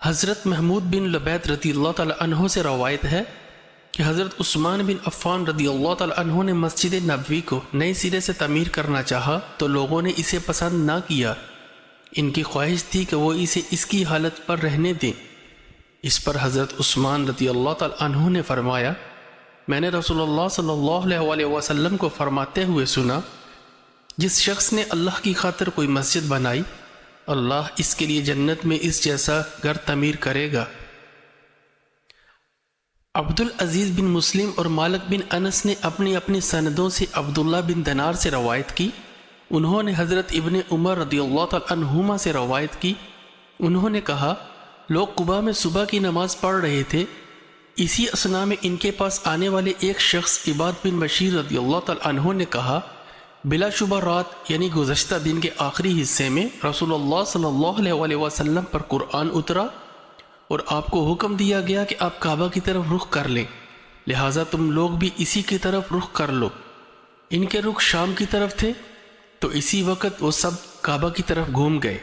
حضرت محمود بن لبید رضی اللہ تعالیٰ عنہ سے روایت ہے کہ حضرت عثمان بن عفان رضی اللہ تعالیٰ عنہ نے مسجد نبوی کو نئے سرے سے تعمیر کرنا چاہا تو لوگوں نے اسے پسند نہ کیا۔ ان کی خواہش تھی کہ وہ اسے اس کی حالت پر رہنے دیں۔ اس پر حضرت عثمان رضی اللہ تعالیٰ عنہ نے فرمایا، میں نے رسول اللہ صلی اللہ علیہ وسلم کو فرماتے ہوئے سنا، جس شخص نے اللہ کی خاطر کوئی مسجد بنائی، اللہ اس کے لیے جنت میں اس جیسا گھر تعمیر کرے گا۔ عبدالعزیز بن مسلم اور مالک بن انس نے اپنی سندوں سے عبداللہ بن دینار سے روایت کی۔ انہوں نے حضرت ابن عمر رضی اللہ تعالیٰ عنہما سے روایت کی۔ انہوں نے کہا، لوگ قباء میں صبح کی نماز پڑھ رہے تھے، اسی اثناء میں ان کے پاس آنے والے ایک شخص عباد بن بشیر رضی اللہ تعالیٰ عنہ نے کہا، بلا شبہ رات یعنی گزشتہ دن کے آخری حصے میں رسول اللہ صلی اللہ علیہ وسلم پر قرآن اترا اور آپ کو حکم دیا گیا کہ آپ کعبہ کی طرف رخ کر لیں، لہٰذا تم لوگ بھی اسی کی طرف رخ کر لو۔ ان کے رخ شام کی طرف تھے، تو اسی وقت وہ سب کعبہ کی طرف گھوم گئے۔